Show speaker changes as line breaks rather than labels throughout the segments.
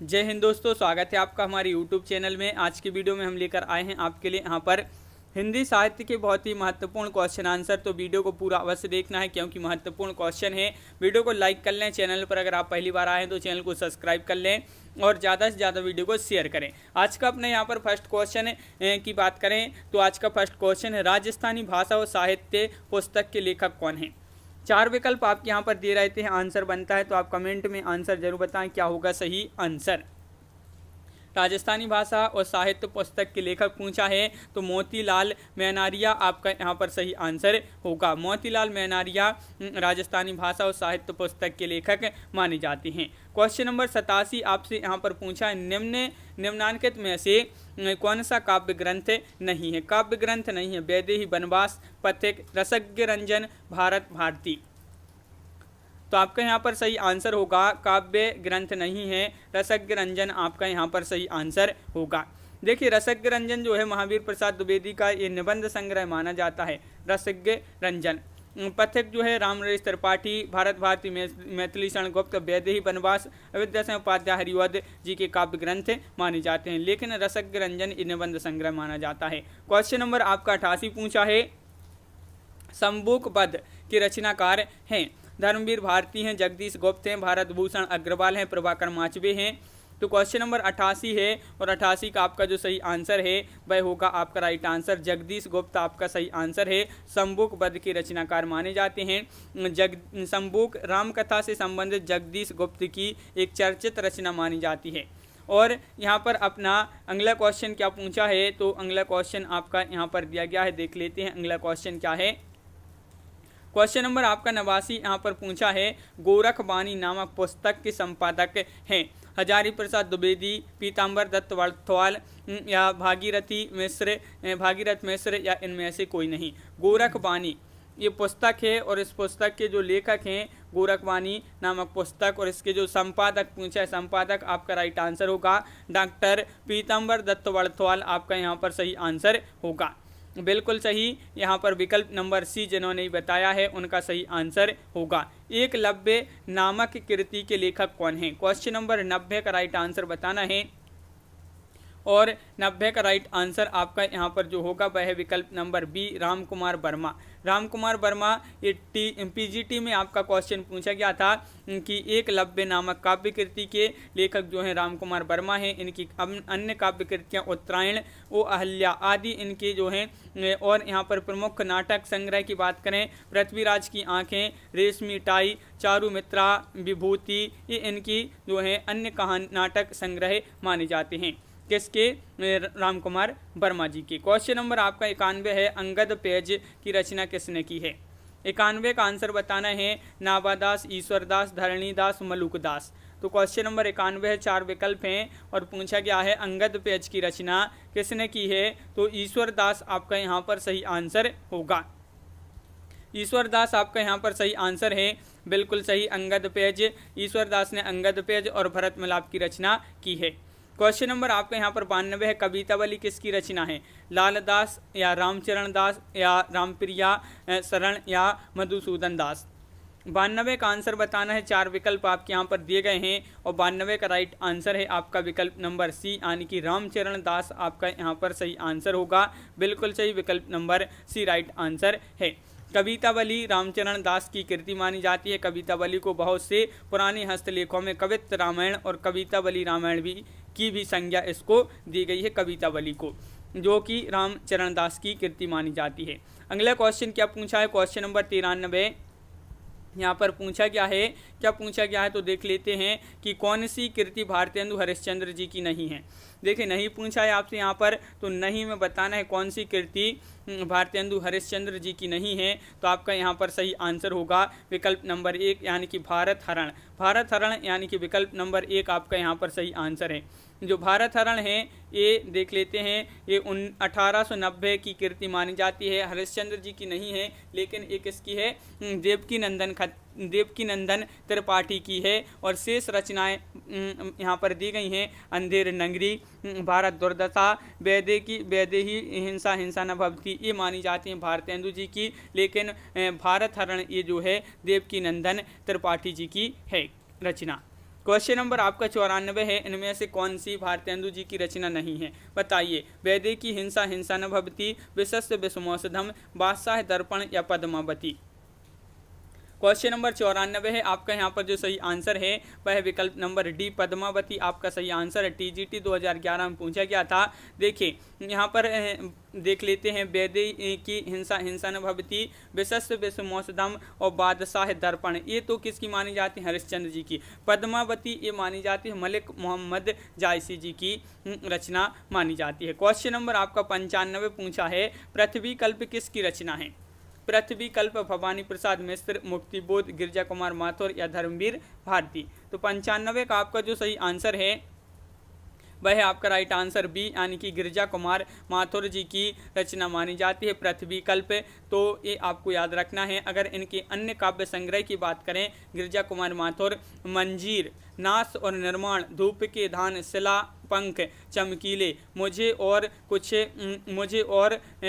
जय हिंद दोस्तों, स्वागत है आपका हमारे यूट्यूब चैनल में। आज की वीडियो में हम लेकर आए हैं आपके लिए यहाँ पर हिंदी साहित्य के बहुत ही महत्वपूर्ण क्वेश्चन आंसर। तो वीडियो को पूरा अवश्य देखना है क्योंकि महत्वपूर्ण क्वेश्चन है। वीडियो को लाइक कर लें, चैनल पर अगर आप पहली बार आए हैं तो चैनल को सब्सक्राइब कर लें और ज़्यादा से ज़्यादा वीडियो को शेयर करें। आज का अपने यहाँ पर फर्स्ट क्वेश्चन की बात करें तो आज का फर्स्ट क्वेश्चन है, राजस्थानी भाषा और साहित्य पुस्तक के लेखक कौन हैं। 4 विकल्प आपके यहाँ पर दे रहते हैं, आंसर बनता है तो आप कमेंट में आंसर जरूर बताएं क्या होगा सही आंसर। राजस्थानी भाषा और साहित्य पुस्तक के लेखक पूछा है तो मोतीलाल मेनारिया आपका यहाँ पर सही आंसर होगा। मोतीलाल मेनारिया राजस्थानी भाषा और साहित्य पुस्तक के लेखक माने जाते हैं। क्वेश्चन नंबर 87 आपसे यहाँ पर पूछा है, निम्नांकित में से कौन सा काव्य ग्रंथ नहीं है। काव्य ग्रंथ नहीं है वैदेही वनवास, पथिक, रसज्ञ रंजन, भारत भारती। तो आपका यहाँ पर सही आंसर होगा काव्य ग्रंथ नहीं है, रसज्ञ रंजन आपका यहाँ पर सही आंसर होगा। देखिए रसज्ञ रंजन जो है महावीर प्रसाद द्विवेदी का ये निबंध संग्रह माना जाता है, रसज्ञ रंजन। पथिक जो है रामनरेश त्रिपाठी, भारत भारती मैथिली शरण गुप्त, वैदेही वनवास अविद्या सिंह उपाध्याय हरिवध जी के काव्य ग्रंथ माने जाते हैं, लेकिन रसज्ञ रंजन निबंध संग्रह माना जाता है। क्वेश्चन नंबर आपका 88 पूछा है, शंबुक वध के रचनाकार हैं। धर्मवीर भारती हैं, जगदीश गुप्त हैं, भारत भूषण अग्रवाल हैं, प्रभाकर माचवे हैं। तो क्वेश्चन नंबर 88 है और 88 का आपका जो सही आंसर है वह होगा आपका राइट आंसर, जगदीश गुप्त आपका सही आंसर है। शंबुक वध के रचनाकार माने जाते हैं। शंबुक रामकथा से संबंधित जगदीश गुप्त की एक चर्चित रचना मानी जाती है। और यहाँ पर अपना अगला क्वेश्चन क्या पूछा है तो अगला क्वेश्चन आपका यहाँ पर दिया गया है, देख लेते हैं अगला क्वेश्चन क्या है। क्वेश्चन नंबर आपका 89 यहाँ पर पूछा है, गोरखबानी नामक पुस्तक के संपादक हैं। हजारी प्रसाद द्विवेदी, पीताम्बर दत्त वड़थवाल या भागीरथ मिश्र या इनमें से कोई नहीं। गोरखबानी ये पुस्तक है और इस पुस्तक के जो लेखक हैं गोरखबानी नामक पुस्तक, और इसके जो संपादक पूछा है, संपादक आपका राइट आंसर होगा डॉक्टर पीताम्बर दत्त वड़थवाल आपका यहाँ पर सही आंसर होगा। बिल्कुल सही, यहाँ पर विकल्प नंबर सी जिन्होंने बताया है उनका सही आंसर होगा। एकलव्य नामक कृति के लेखक कौन हैं। क्वेश्चन नंबर 90 का राइट आंसर बताना है और 90 का राइट आंसर आपका यहाँ पर जो होगा वह है विकल्प नंबर बी, राम कुमार वर्मा। राम कुमार वर्मा ये पीजीटी में आपका क्वेश्चन पूछा गया था कि एकलव्य नामक काव्य कृति के लेखक जो हैं राम कुमार वर्मा हैं। इनकी अन्य काव्य कृतियाँ उत्तरायण, ओ अहल्या आदि इनके जो हैं। और यहाँ पर प्रमुख नाटक संग्रह की बात करें, पृथ्वीराज की आंखें, रेशमी टाई, चारुमित्रा विभूति, ये इनकी जो है अन्य कहानी नाटक संग्रह माने जाते हैं। किसके? राम कुमार वर्मा जी के। क्वेश्चन नंबर आपका 91 है, अंगद पेज की रचना किसने की है। 91 का आंसर बताना है, नाभादास, ईश्वरदास, धरणीदास, मलुकदास। तो क्वेश्चन नंबर 91 है, 4 विकल्प हैं और पूछा गया है अंगद पेज की रचना किसने की है तो ईश्वरदास आपका यहाँ पर सही आंसर होगा। ईश्वरदास आपका यहाँ पर सही आंसर है, बिल्कुल सही। अंगद पेज, ईश्वरदास ने अंगद पेज और भरत मिलाप की रचना की है। क्वेश्चन नंबर आपका यहाँ पर 92 है, कवितावली किसकी रचना है। लालदास या रामचरण दास या रामप्रिया शरण या मधुसूदन दास। 92 का आंसर बताना है, 4 विकल्प आपके यहाँ पर दिए गए हैं और 92 का राइट आंसर है आपका विकल्प नंबर सी, यानी कि रामचरण दास आपका यहाँ पर सही आंसर होगा। बिल्कुल सही, विकल्प नंबर सी राइट आंसर है। कवितावली रामचरण दास की कृति मानी जाती है। कवितावली को बहुत से पुराने हस्तलेखों में कवित्त रामायण और कवितावली रामायण की भी संज्ञा इसको दी गई है, कवितावली को, जो कि रामचरण दास की कृति मानी जाती है। अगला क्वेश्चन क्या पूछा है, क्वेश्चन नंबर 93 यहाँ पर पूछा गया है, क्या पूछा गया है तो देख लेते हैं कि कौन सी कृति भारतेंदु हरिश्चंद्र जी की नहीं है। देखिए नहीं पूछा है आपसे यहाँ पर, तो नहीं में बताना है कौन सी कृति भारतेंदु हरिश्चंद्र जी की नहीं है। तो आपका यहाँ पर सही आंसर होगा विकल्प नंबर 1, यानी कि भारत हरण। भारत हरण यानी कि विकल्प नंबर 1 आपका यहाँ पर सही आंसर है। जो भारत हरण है ये देख लेते हैं, ये 1890 की कृति मानी जाती है, हरिश्चंद्र जी की नहीं है, लेकिन एक इसकी है देवकी नंदन त्रिपाठी की है। और शेष रचनाएं यहाँ पर दी गई हैं, अंधेर नगरी, भारत दुर्दशा, वैदेही हिंसा न भवती, ये मानी जाती हैं भारतेंदु जी की, लेकिन भारत हरण ये जो है देवकी नंदन त्रिपाठी जी की है रचना। क्वेश्चन नंबर आपका 94 है, इनमें से कौन सी भारतेंदु जी की रचना नहीं है, बताइए। वैदेकी हिंसा हिंसा न भवति, विशस्य विषमौषधम, बादशाह दर्पण या पद्मावती। क्वेश्चन नंबर 94 है, आपका यहाँ पर जो सही आंसर है वह है विकल्प नंबर डी, पद्मावती आपका सही आंसर है। टीजीटी 2011 में पूछा गया था। देखिए यहाँ पर देख लेते हैं, वैदेही की हिंसा हिंसा न भवति, विशस्य विषमौषधम और बादशाह दर्पण, ये तो किसकी मानी जाती है, हरिश्चंद्र जी की। पद्मावती ये मानी जाती है मलिक मोहम्मद जायसी जी की रचना मानी जाती है। क्वेश्चन नंबर आपका 95 पूछा है, पृथ्वी कल्प किसकी रचना है। पृथ्वी कल्प भवानी प्रसाद मिश्र, मुक्तिबोध, गिरजा कुमार माथुर या धर्मवीर भारती। तो 95 का आपका जो सही आंसर है वह है आपका राइट आंसर बी, यानी कि गिरजा कुमार माथुर जी की रचना मानी जाती है पृथ्वी कल्प। तो ये आपको याद रखना है। अगर इनके अन्य काव्य संग्रह की बात करें, गिरजा कुमार माथुर मंजीर, नाश और निर्माण, धूप के धान, शिला पंख, चमकीले, मुझे और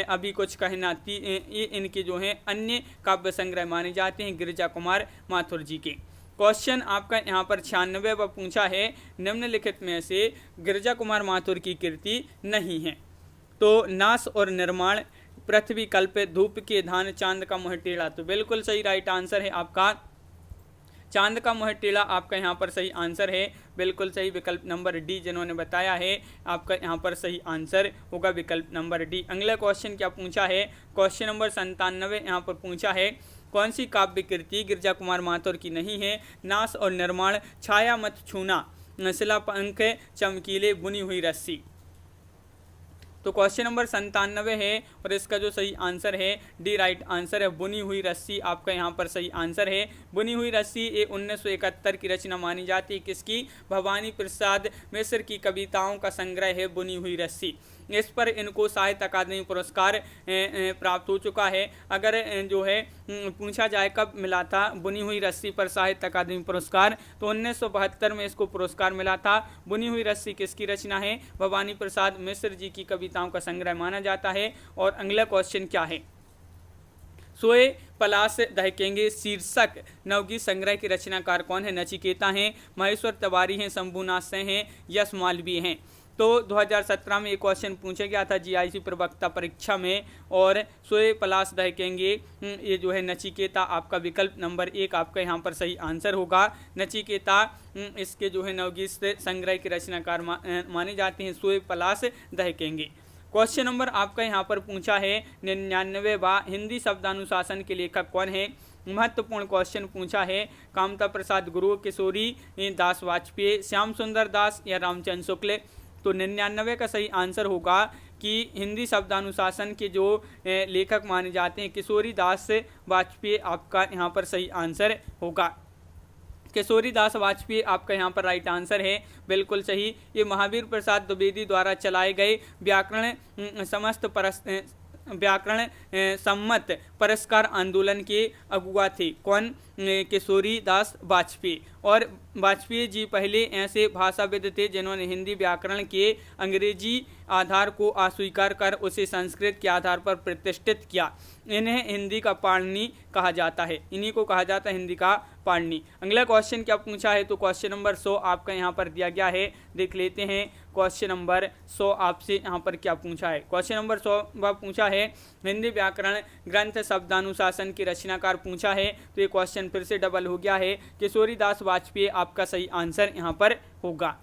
अभी कुछ कहना, ये इनके जो हैं अन्य काव्य संग्रह माने जाते हैं गिरजा कुमार माथुर जी के। क्वेश्चन आपका यहाँ पर 96 पर पूछा है, निम्नलिखित में से गिरजा कुमार माथुर की कृति नहीं है। तो नाश और निर्माण, पृथ्वी कल्प, धूप के धान, चांद का मुँह टेढ़ा। तो बिल्कुल सही राइट आंसर है आपका चांद का मुँह टेढ़ा, आपका यहाँ पर सही आंसर है। बिल्कुल सही विकल्प नंबर डी जिन्होंने बताया है, आपका यहाँ पर सही आंसर होगा विकल्प नंबर डी। अगला क्वेश्चन क्या पूछा है, क्वेश्चन नंबर 97 यहाँ पर पूछा है, कौन सी काव्य कृति गिरजा कुमार माथुर की नहीं है। नाश और निर्माण, छाया मत छूना, शिला पंख, चमकीले, बुनी हुई रस्सी। तो क्वेश्चन नंबर 97 है और इसका जो सही आंसर है डी राइट आंसर है, बुनी हुई रस्सी आपका यहाँ पर सही आंसर है। बुनी हुई रस्सी ये 1971 की रचना मानी जाती है किसकी, भवानी प्रसाद मिश्र की कविताओं का संग्रह है बुनी हुई रस्सी। इस पर इनको साहित्य अकादमी पुरस्कार प्राप्त हो चुका है। अगर जो है पूछा जाए कब मिला था बुनी हुई रस्सी पर साहित्य अकादमी पुरस्कार, तो 1972 में इसको पुरस्कार मिला था। बुनी हुई रस्सी किसकी रचना है, भवानी प्रसाद मिश्र जी की कविताओं का संग्रह माना जाता है। और अगला क्वेश्चन क्या है, सोए पलाश दहकेंगे शीर्षक नवगीत संग्रह के रचनाकार कौन है। नचिकेता हैं, महेश्वर तिवारी हैं, शंभुनाथ सिंह हैं, यश मालवीय हैं। तो 2017 में एक क्वेश्चन पूछा गया था जीआईसी प्रवक्ता परीक्षा में, और सोए पलाश दहकेंगे ये जो है नचिकेता आपका विकल्प नंबर 1 आपका यहाँ पर सही आंसर होगा। नचिकेता इसके जो है नवगीत संग्रह के रचनाकार माने जाते हैं, सोए पलाश दहकेंगे। क्वेश्चन नंबर आपका यहाँ पर पूछा है 99वां, हिंदी शब्दानुशासन के लेखक कौन है। महत्वपूर्ण क्वेश्चन पूछा है, कामता प्रसाद गुरु, किशोरी दास वाजपेयी, श्याम सुंदर दास या रामचंद्र शुक्ल। तो 99 का सही आंसर होगा कि हिंदी शब्दानुशासन के जो लेखक माने जाते हैं किशोरी दास वाजपेयी आपका यहाँ पर सही आंसर होगा। किशोरी दास वाजपेयी आपका यहाँ पर राइट आंसर है, बिल्कुल सही। ये महावीर प्रसाद द्विवेदी द्वारा चलाए गए व्याकरण सम्मत पुरस्कार आंदोलन के अगुआ थे। कौन, किशोरी दास वाजपेयी। और वाजपेयी जी पहले ऐसे भाषाविद थे जिन्होंने हिंदी व्याकरण के अंग्रेजी आधार को अस्वीकार कर उसे संस्कृत के आधार पर प्रतिष्ठित किया। इन्हें हिंदी का पाणिनि कहा जाता है, इन्हीं को कहा जाता है हिंदी का पाणिनि। अगला क्वेश्चन क्या पूछा है, तो क्वेश्चन नंबर 100 आपका यहाँ पर दिया गया है, देख लेते हैं क्वेश्चन नंबर 100 आपसे यहाँ पर क्या पूछा है। क्वेश्चन नंबर 100 पूछा है, हिंदी व्याकरण ग्रंथ शब्दानुशासन के रचनाकार पूछा है। तो ये क्वेश्चन फिर से डबल हो गया है, किशोरी दास वाजपेयी आपका सही आंसर यहाँ पर होगा।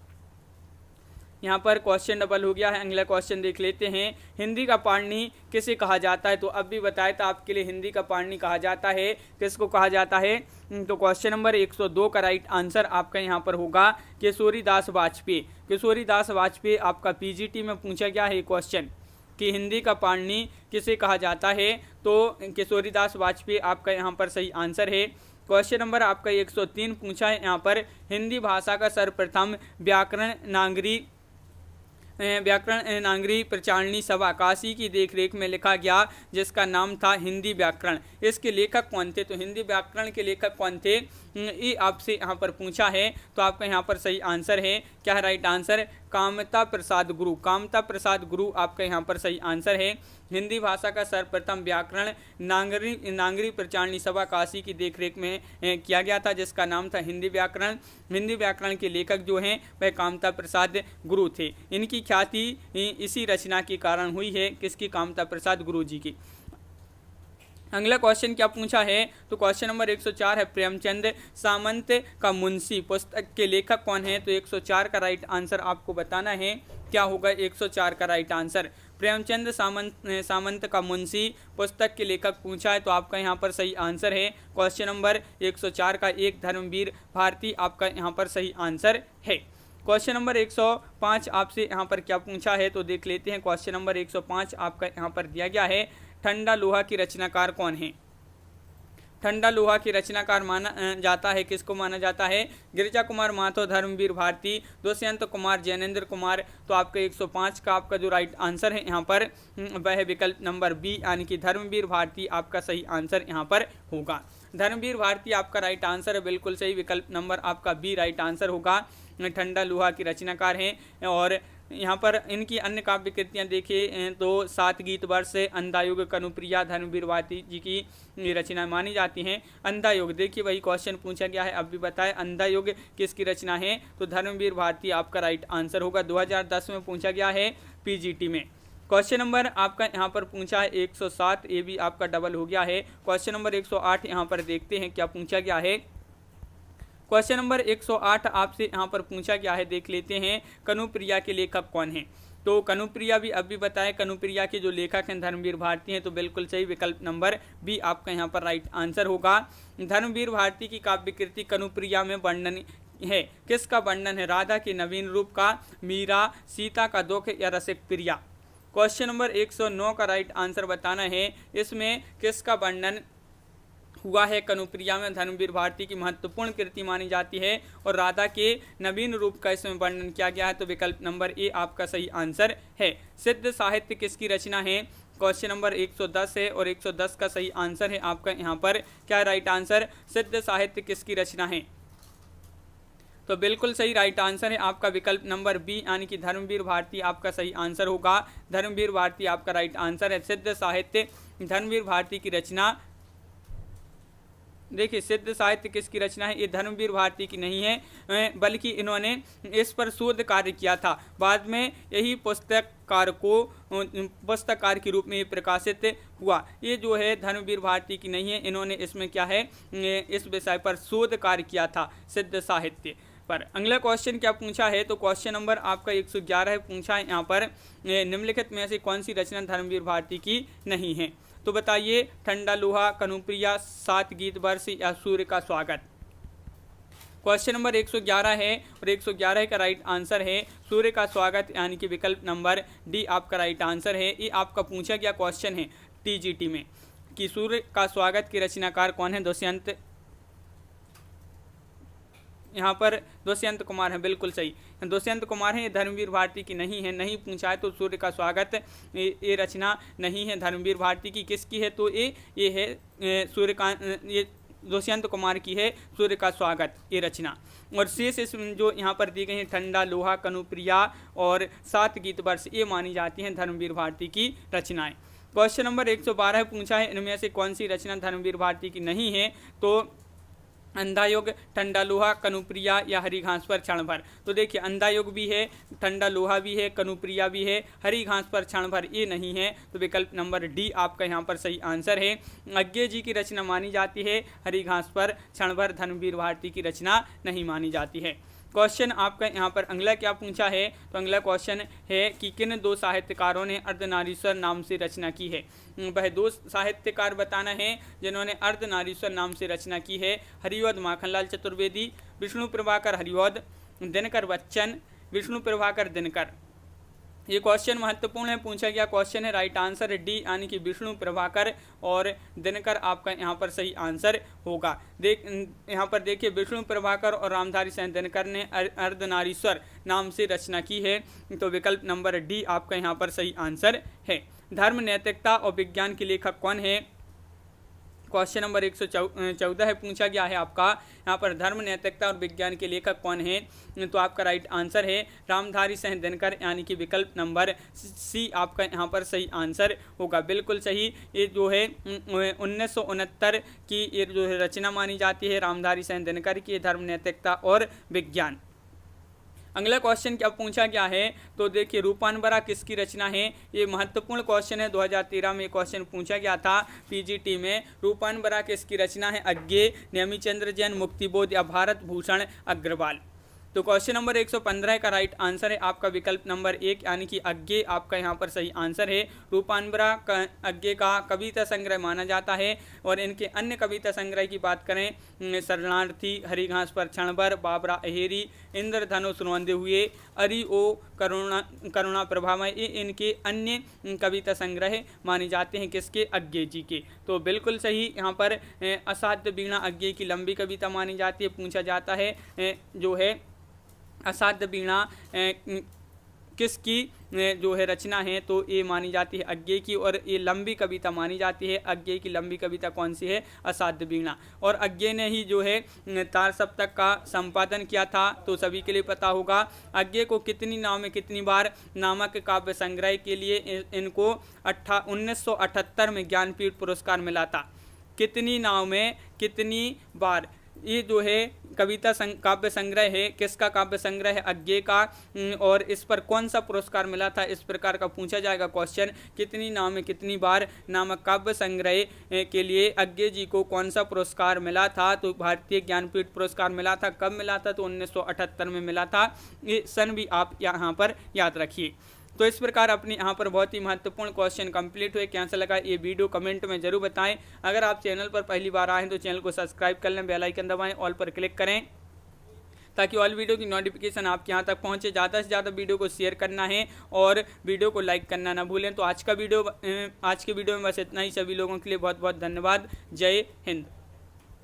यहाँ पर क्वेश्चन डबल हो गया है। अगला क्वेश्चन देख लेते हैं, हिंदी का पाणिनि किसे कहा जाता है। तो अब भी बताया था आपके लिए, हिंदी का पाणिनि कहा जाता है, किसको कहा जाता है। तो क्वेश्चन नंबर 102 का राइट आंसर आपका यहाँ पर होगा किशोरी दास वाजपेयी। किशोरी दास वाजपेयी आपका पीजीटी में पूछा गया है क्वेश्चन कि हिंदी का पाणिनि किसे कहा जाता है। तो किशोरी दास वाजपेयी आपका यहाँ पर सही आंसर है। क्वेश्चन नंबर आपका 103 पूछा है यहाँ पर, हिंदी भाषा का सर्वप्रथम व्याकरण नागरी प्रचारणी सभा काशी की देखरेख में लिखा गया, जिसका नाम था हिंदी व्याकरण। इसके लेखक कौन थे। तो हिंदी व्याकरण के लेखक कौन थे, ये आपसे यहाँ पर पूछा है, तो आपका यहाँ पर सही आंसर है क्या है राइट आंसर, कामता प्रसाद गुरु। कामता प्रसाद गुरु आपका यहाँ पर सही आंसर है। हिंदी भाषा का सर्वप्रथम व्याकरण नागरी प्रचारणी सभा काशी की देखरेख में किया गया था, जिसका नाम था हिंदी व्याकरण। हिंदी व्याकरण के लेखक जो हैं वह कामता प्रसाद गुरु थे। इनकी ख्याति इसी रचना के कारण हुई है, किसकी, कामता प्रसाद गुरु जी की। अगला क्वेश्चन क्या पूछा है, तो क्वेश्चन नंबर 104 है, प्रेमचंद सामंत का मुंशी पुस्तक के लेखक कौन है। तो 104 का राइट आंसर आपको बताना है, क्या होगा 104 का राइट आंसर। प्रेमचंद सामंत का मुंशी पुस्तक के लेखक पूछा है, तो आपका यहाँ पर सही आंसर है क्वेश्चन नंबर 104 का एक धर्मवीर भारती आपका यहाँ पर सही आंसर है। क्वेश्चन नंबर 105 आपसे यहाँ पर क्या पूछा है, तो देख लेते हैं। क्वेश्चन नंबर 105 आपका यहाँ पर दिया गया है, ठंडा लोहा की रचनाकार कौन है। ठंडा लोहा की रचनाकार माना जाता है, किसको माना जाता है, गिरिजा कुमार माथुर, धर्मवीर भारती, दुष्यंत कुमार, जैनेन्द्र कुमार। तो आपका 105 का आपका जो राइट आंसर है यहाँ पर वह है विकल्प नंबर बी, यानी कि धर्मवीर भारती आपका सही आंसर यहाँ पर होगा। धर्मवीर भारती आपका राइट आंसर है, बिल्कुल सही, विकल्प नंबर आपका बी राइट आंसर होगा। ठंडा लोहा की रचनाकार हैं। और यहाँ पर इनकी अन्य काव्य कृतियाँ देखिए तो 7 गीत वर्ष, अंधायुग, कनुप्रिया, धर्मवीर भारती जी की रचना मानी जाती हैं। अंधायुग देखिए वही क्वेश्चन पूछा गया है, अब भी बताएं अंधायुग किसकी रचना है, तो धर्मवीर भारती आपका राइट आंसर होगा। 2010 में पूछा गया है पीजीटी में। क्वेश्चन नंबर आपका यहाँ पर पूछा है 107, ये भी आपका डबल हो गया है। क्वेश्चन नंबर 108 यहाँ पर देखते हैं क्या पूछा गया है। क्वेश्चन नंबर 108 आपसे यहाँ पर पूछा गया है, देख लेते हैं, कनुप्रिया के लेखक कौन हैं। तो कनुप्रिया भी अब भी बताएं, कनुप्रिया के जो लेखक हैं धर्मवीर भारती हैं, तो बिल्कुल सही, विकल्प नंबर बी आपका यहाँ पर राइट आंसर होगा। धर्मवीर भारती की काव्य कृति कनुप्रिया में वर्णन है, किसका वर्णन है, राधा के नवीन रूप का, मीरा, सीता का दुख या रसिक प्रिया। क्वेश्चन नंबर 109 का राइट आंसर बताना है, इसमें किसका वर्णन हुआ है। कनुप्रिया में धर्मवीर भारती की महत्वपूर्ण कृति मानी जाती है और राधा के नवीन रूप का इसमें वर्णन किया गया है, तो विकल्प नंबर ए आपका सही आंसर है। सिद्ध साहित्य किसकी रचना है, क्वेश्चन नंबर 110 है और 110 का सही आंसर है आपका यहाँ पर क्या राइट आंसर, सिद्ध साहित्य किसकी रचना है, तो बिल्कुल सही राइट आंसर है आपका विकल्प नंबर बी, यानी कि धर्मवीर भारती आपका सही आंसर होगा। धर्मवीर भारती आपका राइट आंसर है। सिद्ध साहित्य धर्मवीर भारती की रचना, देखिए सिद्ध साहित्य किसकी रचना है, ये धर्मवीर भारती की नहीं है, बल्कि इन्होंने इस पर शोध कार्य किया था। बाद में यही पुस्तककार के रूप में ये प्रकाशित हुआ। ये जो है धर्मवीर भारती की नहीं है, इन्होंने इसमें क्या है, इस विषय पर शोध कार्य किया था सिद्ध साहित्य पर। अगला क्वेश्चन क्या पूछा है, तो क्वेश्चन नंबर आपका 111 पूछा है यहाँ पर, निम्नलिखित में से कौन सी रचना धर्मवीर भारती की नहीं है। तो बताइए, ठंडा लोहा, कनुप्रिया, 7 गीत वर्ष या सूर्य का स्वागत। क्वेश्चन नंबर 111 है और 111 का राइट आंसर है सूर्य का स्वागत, यानी कि विकल्प नंबर डी आपका राइट आंसर है। ये आपका पूछा गया क्वेश्चन है टीजीटी में कि सूर्य का स्वागत के रचनाकार कौन है। दुष्यंत, यहाँ पर दुष्यंत कुमार है, बिल्कुल सही, दुष्यंत कुमार है। ये धर्मवीर भारती की नहीं है, नहीं पूछा है तो सूर्य का स्वागत ये रचना नहीं है धर्मवीर भारती की। किसकी है, तो ये है ये दुष्यंत कुमार की है, सूर्य का स्वागत ये रचना। और शेष इसमें जो यहाँ पर दी गई है ठंडा लोहा, कनुप्रिया और 7 गीत वर्ष, ये मानी जाती हैं धर्मवीर भारती की रचनाएं। क्वेश्चन नंबर 112 पूछा है, इनमें से कौन सी रचना धर्मवीर भारती की नहीं है, तो अंधायुग, ठंडा लोहा, कनुप्रिया या हरी घास पर क्षण भर। तो देखिए अंधायुग भी है, ठंडा लोहा भी है, कनुप्रिया भी है, हरी घास पर क्षण भर ये नहीं है, तो विकल्प नंबर डी आपका यहाँ पर सही आंसर है। अज्ञे जी की रचना मानी जाती है, हरी घास पर क्षण भर धर्मवीर भारती की रचना नहीं मानी जाती है। क्वेश्चन आपका यहाँ पर अगला क्या पूछा है, तो अगला क्वेश्चन है कि किन 2 साहित्यकारों ने अर्धनारीश्वर नाम से रचना की है। वह 2 साहित्यकार बताना है जिन्होंने अर्धनारीश्वर नाम से रचना की है। हरिवद माखनलाल चतुर्वेदी, विष्णु प्रभाकर हरिवद, दिनकर बच्चन, विष्णु प्रभाकर दिनकर। ये क्वेश्चन महत्वपूर्ण है, पूछा गया क्वेश्चन है, राइट आंसर है डी, यानी कि विष्णु प्रभाकर और दिनकर आपका यहाँ पर सही आंसर होगा। यहाँ पर देखिए विष्णु प्रभाकर और रामधारी सिंह दिनकर ने अर्धनारीश्वर नाम से रचना की है, तो विकल्प नंबर डी आपका यहाँ पर सही आंसर है। धर्म, नैतिकता और विज्ञान के लेखक कौन है, क्वेश्चन नंबर 114 है, पूछा गया है आपका यहाँ पर धर्म, नैतिकता और विज्ञान के लेखक कौन है? तो आपका राइट आंसर है रामधारी सिंह दिनकर, यानी कि विकल्प नंबर सी आपका यहाँ पर सही आंसर होगा, बिल्कुल सही। ये जो है 1969 की ये जो है रचना मानी जाती है रामधारी सिंह दिनकर की, धर्म, नैतिकता और विज्ञान। अगला क्वेश्चन क्या पूछा गया है, तो देखिए रूपानबरा किसकी रचना है? ये महत्वपूर्ण क्वेश्चन है, 2013 में क्वेश्चन पूछा गया था पीजीटी में। रूपानबरा किसकी रचना है? अज्ञे, नेमिचंद्र जैन, मुक्तिबोध या भारत भूषण अग्रवाल। तो क्वेश्चन नंबर 115 का राइट आंसर है आपका विकल्प नंबर 1, यानी कि अज्ञे आपका यहाँ पर सही आंसर है। रूपानबरा अज्ञे का कविता संग्रह माना जाता है। और इनके अन्य कविता संग्रह की बात करें, शरणार्थी, हरिघास पर क्षणभर, बाबरा अहेरी, इंद्रधनुष रोंदे हुए, अरि ओ करुणा प्रभामय, ये इनके अन्य कविता संग्रह माने जाते हैं किसके? अज्ञे जी के। तो बिल्कुल सही यहाँ पर असाध्य वीणा अज्ञे की लंबी कविता मानी जाती है। पूछा जाता है जो है असाध्य वीणा किसकी जो है रचना है, तो ये मानी जाती है अज्ञे की, और ये लंबी कविता मानी जाती है। अज्ञे की लंबी कविता कौन सी है? असाध्य वीणा। और अज्ञे ने ही जो है तार सप्तक का संपादन किया था, तो सभी के लिए पता होगा। अज्ञे को कितनी नाव में कितनी बार नामक काव्य संग्रह के लिए इनको 1978 में ज्ञानपीठ पुरस्कार मिला था। कितनी नाव में कितनी बार, ये जो है कविता काव्य संग्रह है, किसका काव्य संग्रह है? अज्ञे का। और इस पर कौन सा पुरस्कार मिला था, इस प्रकार का पूछा जाएगा क्वेश्चन। कितनी नाव में कितनी बार नामक काव्य संग्रह के लिए अज्ञे जी को कौन सा पुरस्कार मिला था? तो भारतीय ज्ञानपीठ पुरस्कार मिला था। कब मिला था? तो 1978 में मिला था। ये सन भी आप यहाँ पर याद रखिए। तो इस प्रकार अपने यहाँ पर बहुत ही महत्वपूर्ण क्वेश्चन कंप्लीट हुए। कैसा लगा ये वीडियो कमेंट में जरूर बताएं। अगर आप चैनल पर पहली बार आए हैं तो चैनल को सब्सक्राइब कर लें, बेल आइकन दबाएं, ऑल पर क्लिक करें ताकि ऑल वीडियो की नोटिफिकेशन आपके यहाँ तक पहुँचे। ज़्यादा से ज़्यादा वीडियो को शेयर करना है और वीडियो को लाइक करना ना भूलें। तो आज के वीडियो में बस इतना ही। सभी लोगों के लिए बहुत बहुत धन्यवाद। जय हिंद।